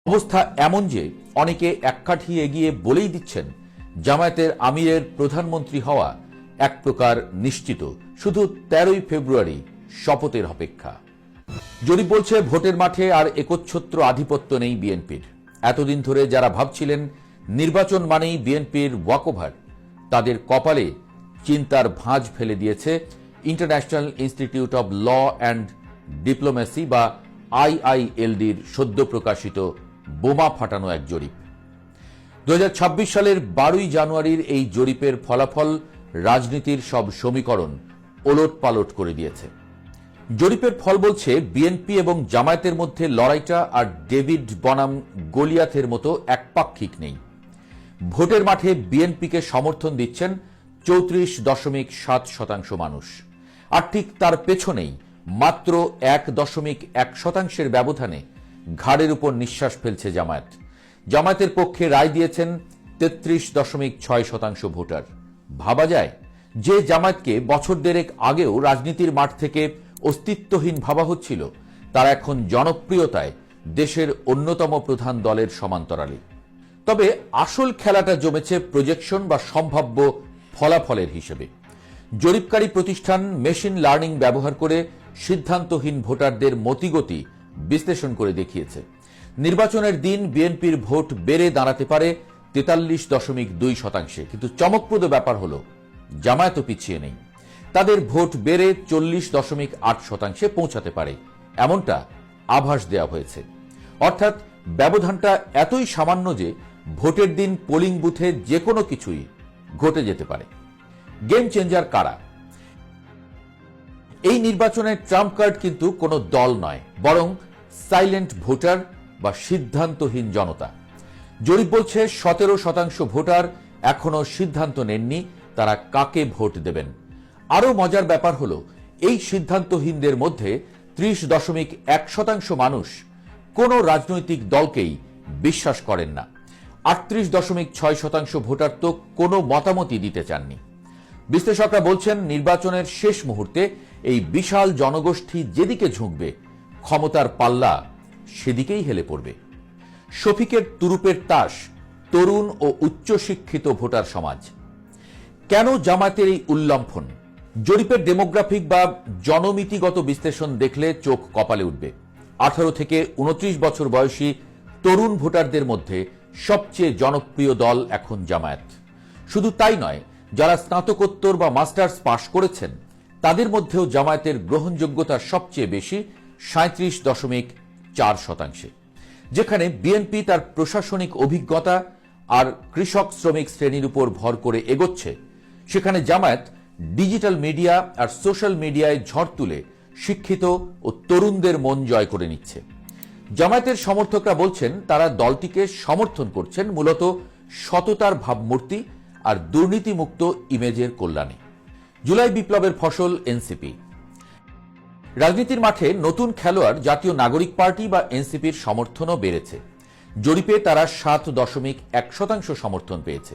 অবস্থা এমন যে অনেকে এক কাঠি এগিয়ে বলেই দিচ্ছেন জামায়াতের আমিরের প্রধানমন্ত্রী হওয়া এক প্রকার নিশ্চিত, শুধু 13ই ফেব্রুয়ারি শপথের অপেক্ষা। জরিপ বলছে ভোটের মাঠে আর একচ্ছত্র আধিপত্য নেই বিএনপির। এতদিন ধরে যারা ভাবছিলেন নির্বাচন মানেই বিএনপির ওয়াকওভার, তাদের কপালে চিন্তার ভাঁজ ফেলে দিয়েছে international institute of law and diplomacy বা IILDর সদ্য প্রকাশিত বোমা ফাটানো এক জরিপ। 2026 সালের 12ই জানুয়ারির এই জরিপের ফলাফল রাজনীতির সব সমীকরণ ওলটপালট করে দিয়েছে। জরিপের ফল বলছে বিএনপি এবং জামায়াতের মধ্যে লড়াইটা আর ডেভিড বনাম গলিয়াথের মতো একপাক্ষিক নেই। ভোটের মাঠে বিএনপিকে সমর্থন দিচ্ছেন 34.7% মানুষ, আর ঠিক তার পেছনেই মাত্র 1.1% ব্যবধানে ঘাড়ের উপর নিঃশ্বাস ফেলছে জামায়াত। জামায়াতের পক্ষে রায় দিয়েছেন 33.6% ভোটার। ভাবা যায় যে জামায়াতকে বছর দেড়েক আগেও রাজনীতির মাঠ থেকে অস্তিত্বহীন ভাবা হচ্ছিল, তারা এখন জনপ্রিয়তায় দেশের অন্যতম প্রধান দলের সমান্তরালে। তবে আসল খেলাটা জমেছে প্রজেকশন বা সম্ভাব্য ফলাফলের হিসেবে। জরিপকারী প্রতিষ্ঠান মেশিন লার্নিং ব্যবহার করে সিদ্ধান্তহীন ভোটারদের মতিগতি বিশ্লেষণ করে দেখিয়েছে নির্বাচনের দিন বিএনপির ভোট বেড়ে দাঁড়াতে পারে 43.2%। কিন্তু চমকপ্রদ ব্যাপার হল জামায়াতও পিছিয়ে নেই, তাদের ভোট বেড়ে 40.8% পৌঁছাতে পারে, এমনটা আভাস দেওয়া হয়েছে। অর্থাৎ ব্যবধানটা এতই সামান্য যে ভোটের দিন পোলিং বুথে যে কোনো কিছুই ঘটে যেতে পারে। গেম চেঞ্জার কারা? এই নির্বাচনের ট্রাম্প কার্ড কিন্তু কোনো দল নয়, বরং সাইলেন্ট ভোটার বা সিদ্ধান্তহীন জনতা। জরিপ বলছে 17% ভোটার এখনো সিদ্ধান্ত নেননি তারা কাকে ভোট দেবেন। আরও মজার ব্যাপার হল এই সিদ্ধান্তহীনদের মধ্যে 30.1% মানুষ কোনো রাজনৈতিক দলকেই বিশ্বাস করেন না। 38.6% ভোটার তো কোনো মতামতই দিতে চাননি। বিশ্লেষকরা বলছেন নির্বাচনের শেষ মুহূর্তে এই বিশাল জনগোষ্ঠী যেদিকে ঝুঁকবে, ক্ষমতার পাল্লা সেদিকেই হেলে পড়বে। শফিকের তুরুপের তাস তরুণ ও উচ্চশিক্ষিত ভোটার সমাজ। কেন জামায়াতের এই উল্লম্ফন? জরিপের ডেমোগ্রাফিক বা জনমিতিগত বিশ্লেষণ দেখলে চোখ কপালে উঠবে। 18 থেকে 29 বছর বয়সী তরুণ ভোটারদের মধ্যে সবচেয়ে জনপ্রিয় দল এখন জামায়াত। শুধু তাই নয়, যারা স্নাতকোত্তর বা মাস্টার্স পাশ করেছেন তাদের মধ্যেও জামায়াতের গ্রহণযোগ্যতা সবচেয়ে বেশি 37.4%। যেখানে বিএনপি তার প্রশাসনিক অভিজ্ঞতা আর কৃষক শ্রমিক শ্রেণীর উপর ভর করে এগোচ্ছে, সেখানে জামায়াত ডিজিটাল মিডিয়া আর সোশ্যাল মিডিয়ায় ঝড় তুলে শিক্ষিত ও তরুণদের মন জয় করে নিচ্ছে। জামায়াতের সমর্থকরা বলছেন তারা দলটিকে সমর্থন করছেন মূলত সততার ভাবমূর্তি আর দুর্নীতিমুক্ত ইমেজের কল্যাণে। জুলাই বিপ্লবের ফসল এনসিপি। রাজনীতির মাঠে নতুন খেলোয়াড় জাতীয় নাগরিক পার্টি বা এনসিপির সমর্থনও বেড়েছে। জরিপে তারা 7.1% সমর্থন পেয়েছে।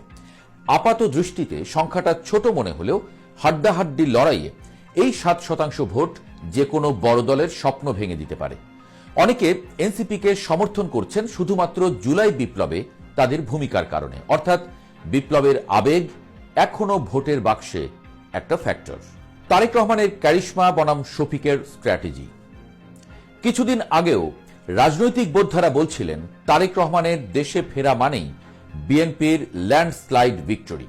আপাত দৃষ্টিতে সংখ্যাটা ছোট মনে হলেও হাড্ডাহাড্ডি লড়াইয়ে এই 7% ভোট যে কোনো বড় দলের স্বপ্ন ভেঙে দিতে পারে। অনেকে এনসিপিকে সমর্থন করছেন শুধুমাত্র জুলাই বিপ্লবে তাদের ভূমিকার কারণে, অর্থাৎ বিপ্লবের আবেগ এখনো ভোটের বাক্সে একটা ফ্যাক্টর। তারেক রহমানের ক্যারিশমা বনাম শফিকের স্ট্র্যাটেজি। কিছুদিন আগেও রাজনৈতিক বোদ্ধারা বলছিলেন তারেক রহমানের দেশে ফেরা মানেই বিএনপির ল্যান্ডস্লাইড ভিক্টরি।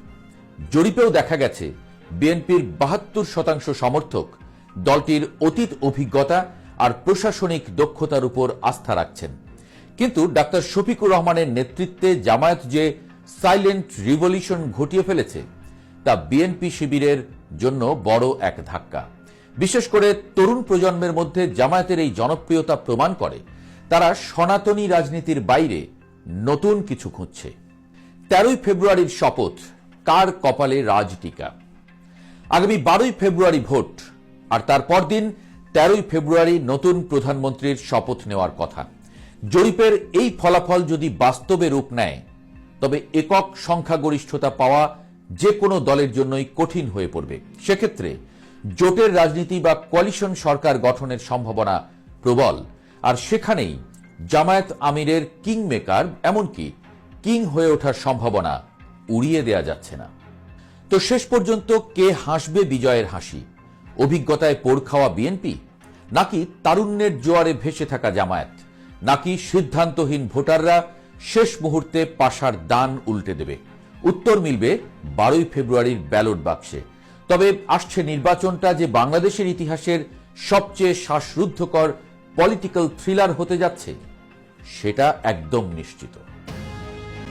জরিপেও দেখা গেছে বিএনপির 72% সমর্থক দলটির অতীত অভিজ্ঞতা আর প্রশাসনিক দক্ষতার উপর আস্থা রাখছেন। কিন্তু ডাক্তার শফিকুর রহমানের নেতৃত্বে জামায়াত যে সাইলেন্ট রিভলিউশন ঘটিয়ে ফেলেছে তা বিএনপি শিবিরের জন্য বড় এক ধাক্কা। বিশেষ করে তরুণ প্রজন্মের মধ্যে জামায়াতের এই জনপ্রিয়তা প্রমাণ করে তারা সনাতনী রাজনীতির বাইরে নতুন কিছু খুঁজছে। 13ই ফেব্রুয়ারির শপথ, কার কপালে রাজটিকা? আগামী 12ই ফেব্রুয়ারি ভোট, আর তারপর দিন 13ই ফেব্রুয়ারি নতুন প্রধানমন্ত্রীর শপথ নেওয়ার কথা। জরিপের এই ফলাফল যদি বাস্তবে রূপ নেয় তবে একক সংখ্যাগরিষ্ঠতা পাওয়া যে কোনো দলের জন্যই কঠিন হয়ে পড়বে। সেক্ষেত্রে জোটের রাজনীতি বা কোয়ালিশন সরকার গঠনের সম্ভাবনা প্রবল, আর সেখানেই জামায়াত আমিরের কিং মেকার, এমনকি কিং হয়ে ওঠার সম্ভাবনা উড়িয়ে দেয়া যাচ্ছে না। তো শেষ পর্যন্ত কে হাসবে বিজয়ের হাসি? অভিজ্ঞতায় পোড় খাওয়া বিএনপি, নাকি তারুণ্যের জোয়ারে ভেসে থাকা জামায়াত, নাকি সিদ্ধান্তহীন ভোটাররা শেষ মুহূর্তে পাশার দান উল্টে দেবে? উত্তর মিলবে 12 ফেব্রুয়ারির ব্যালট বাক্সে। তবে আসছে নির্বাচনটা যে বাংলাদেশের ইতিহাসের সবচেয়ে শ্বাসরুদ্ধকর পলিটিক্যাল থ্রিলার হতে যাচ্ছে, সেটা একদম নিশ্চিত।